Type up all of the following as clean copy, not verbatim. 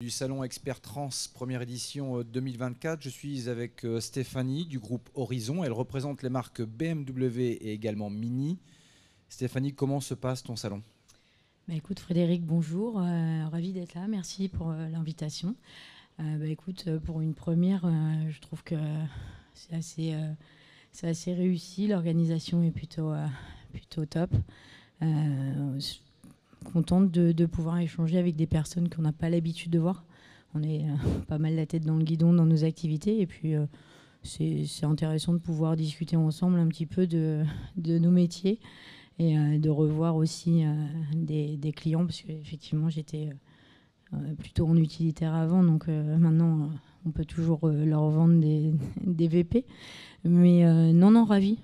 Du Salon Expert Trans, première édition 2024. Je suis avec Stéphanie du groupe Horizon. Elle représente les marques BMW et également Mini. Stéphanie, comment se passe ton salon ? Écoute Frédéric, bonjour. Ravi d'être là. Merci pour l'invitation. Écoute, pour une première, je trouve que c'est assez réussi. L'organisation est plutôt top. Contente de pouvoir échanger avec des personnes qu'on n'a pas l'habitude de voir. On est pas mal la tête dans le guidon dans nos activités et puis c'est intéressant de pouvoir discuter ensemble un petit peu de nos métiers et de revoir aussi des clients parce qu'effectivement j'étais plutôt en utilitaire avant, donc maintenant on peut toujours leur vendre des VP. Mais non, ravi,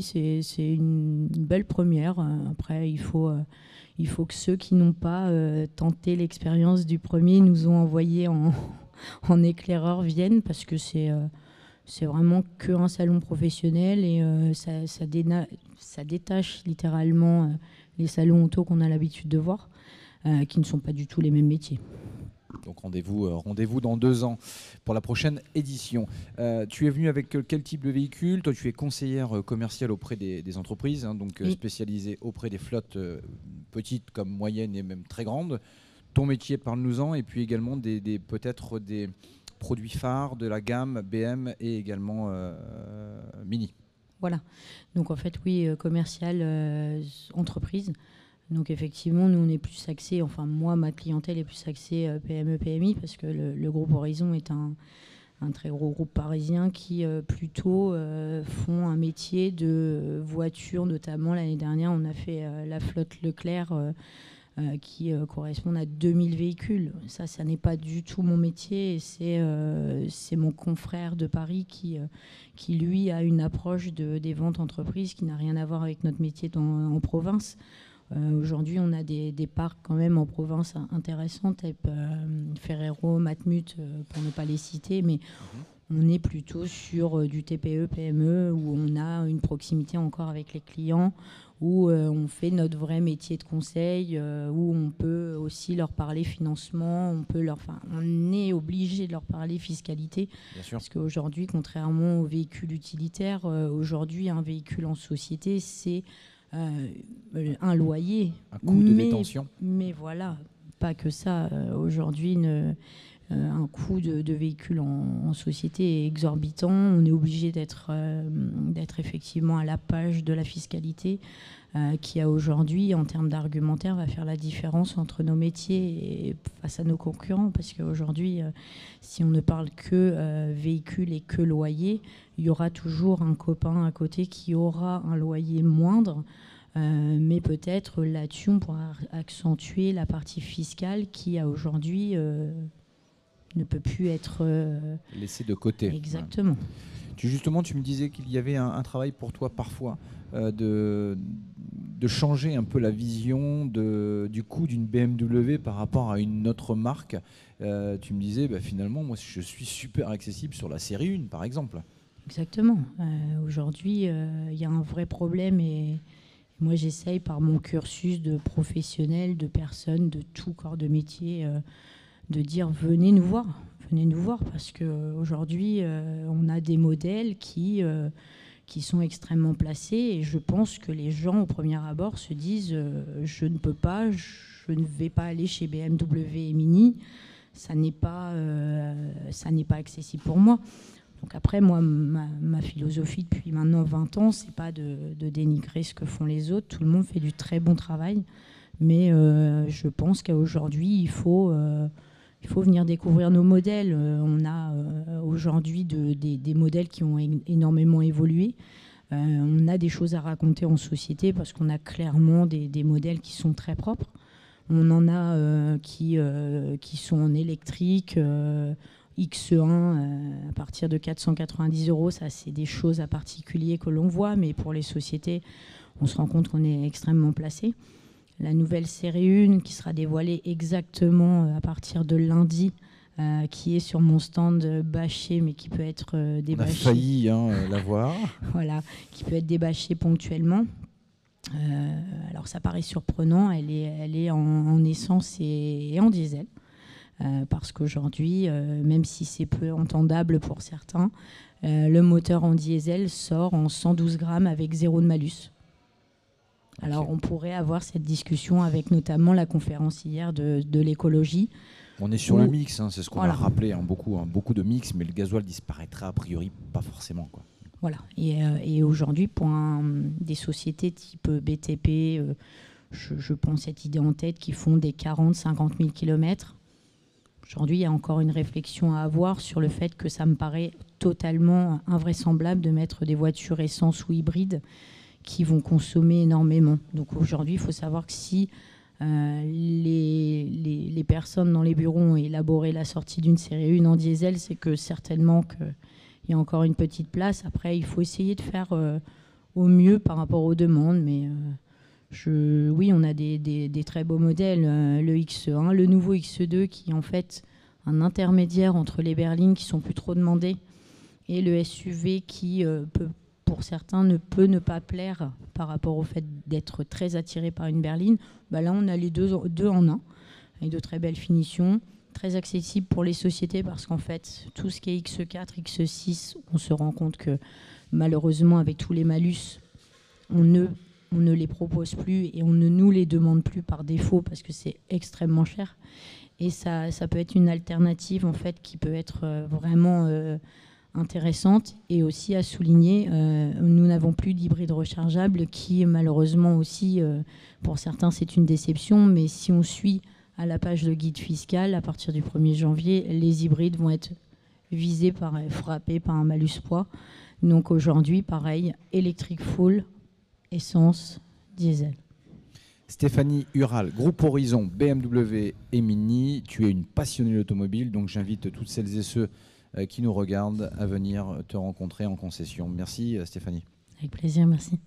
c'est une belle première. Après, il faut que ceux qui n'ont pas tenté l'expérience du premier nous ont envoyé en éclaireur viennent, parce que c'est vraiment qu'un salon professionnel et ça détache littéralement les salons auto qu'on a l'habitude de voir, qui ne sont pas du tout les mêmes métiers. Donc rendez-vous dans 2 ans pour la prochaine édition. Tu es venue avec quel type de véhicule ? Toi, tu es conseillère commerciale auprès des entreprises, hein, donc oui, spécialisée auprès des flottes petites comme moyennes et même très grandes. Ton métier, parle-nous-en, et puis également peut-être des produits phares de la gamme BM et également Mini. Voilà, donc en fait oui, commercial, entreprise. Donc effectivement, nous on est plus axé, enfin moi ma clientèle est plus axée PME, PMI, parce que le groupe Horizon est un très gros groupe parisien qui plutôt font un métier de voiture, notamment l'année dernière on a fait la flotte Leclerc qui correspond à 2000 véhicules. Ça n'est pas du tout mon métier, et c'est mon confrère de Paris qui lui a une approche des ventes entreprises qui n'a rien à voir avec notre métier en province. Aujourd'hui, on a des parcs quand même en province intéressants, type Ferrero, Matmut, pour ne pas les citer, mais on est plutôt sur du TPE, PME, où on a une proximité encore avec les clients, où on fait notre vrai métier de conseil, où on peut aussi leur parler financement, on est obligé de leur parler fiscalité. Bien sûr. Parce qu'aujourd'hui, contrairement aux véhicules utilitaires, aujourd'hui, un véhicule en société, c'est un loyer. Un coût de détention. Mais voilà, pas que ça. Aujourd'hui, un coût de véhicule en société est exorbitant. On est obligé d'être effectivement à la page de la fiscalité qui a aujourd'hui, en termes d'argumentaire, va faire la différence entre nos métiers et face à nos concurrents. Parce qu'aujourd'hui, si on ne parle que véhicule et que loyer, il y aura toujours un copain à côté qui aura un loyer moindre. Mais peut-être là-dessus, on pourra accentuer la partie fiscale qui, aujourd'hui, ne peut plus être laissée de côté. Exactement. Ouais. Tu me disais qu'il y avait un travail pour toi parfois de changer un peu la vision du coût d'une BMW par rapport à une autre marque. Tu me disais, finalement, moi, je suis super accessible sur la série 1, par exemple. Exactement. Aujourd'hui, il y a un vrai problème, et moi, j'essaye par mon cursus de professionnel, de personnes de tout corps de métier, de dire venez nous voir, parce qu'aujourd'hui, on a des modèles qui sont extrêmement placés, et je pense que les gens, au premier abord, se disent je ne vais pas aller chez BMW et Mini, ça n'est pas accessible pour moi. Donc après, moi, ma philosophie depuis maintenant 20 ans, c'est pas de dénigrer ce que font les autres. Tout le monde fait du très bon travail, mais je pense qu'aujourd'hui, il faut venir découvrir nos modèles. On a aujourd'hui des modèles qui ont énormément évolué. On a des choses à raconter en société parce qu'on a clairement des modèles qui sont très propres. On en a qui sont en électrique, X1 à partir de 490 €. Ça, c'est des choses à particulier que l'on voit, mais pour les sociétés, on se rend compte qu'on est extrêmement placé. La nouvelle série 1 qui sera dévoilée exactement à partir de lundi, qui est sur mon stand bâché, mais qui peut être débâché. On a failli la voir. Voilà, qui peut être débâché ponctuellement. Alors ça paraît surprenant, elle est en essence et en diesel. parce qu'aujourd'hui, même si c'est peu entendable pour certains, le moteur en diesel sort en 112 grammes avec 0 de malus. Alors on pourrait avoir cette discussion avec notamment la conférencière de l'écologie. On est sur le mix, hein, c'est ce qu'on a rappelé, hein, beaucoup de mix, mais le gasoil disparaîtra a priori pas forcément, quoi. Voilà, et aujourd'hui, pour des sociétés type BTP, je pense cette idée en tête, qui font des 40-50 000 km, aujourd'hui, il y a encore une réflexion à avoir sur le fait que ça me paraît totalement invraisemblable de mettre des voitures essence ou hybrides qui vont consommer énormément. Donc aujourd'hui, il faut savoir que si les personnes dans les bureaux ont élaboré la sortie d'une série 1 en diesel, c'est que certainement qu'il y a encore une petite place. Après, il faut essayer de faire au mieux par rapport aux demandes. Mais oui, on a des très beaux modèles. Le X1, le nouveau X2 qui est en fait un intermédiaire entre les berlines qui sont plus trop demandées et le SUV qui peut, pour certains, ne peut ne pas plaire par rapport au fait d'être très attiré par une berline. Là, on a les deux en un, avec de très belles finitions, très accessible pour les sociétés parce qu'en fait, tout ce qui est X4, X6, on se rend compte que malheureusement, avec tous les malus, on ne les propose plus et on ne nous les demande plus par défaut parce que c'est extrêmement cher. Et ça peut être une alternative en fait qui peut être vraiment intéressante. Et aussi à souligner, nous n'avons plus d'hybride rechargeable qui malheureusement aussi, pour certains c'est une déception, mais si on suit à la page de guide fiscal, à partir du 1er janvier, les hybrides vont être visés frappés par un malus poids. Donc aujourd'hui, pareil, électrique full, essence, diesel. Stéphanie Ural, Groupe Horizon, BMW et Mini. Tu es une passionnée d'automobile, donc j'invite toutes celles et ceux qui nous regardent à venir te rencontrer en concession. Merci Stéphanie. Avec plaisir, merci.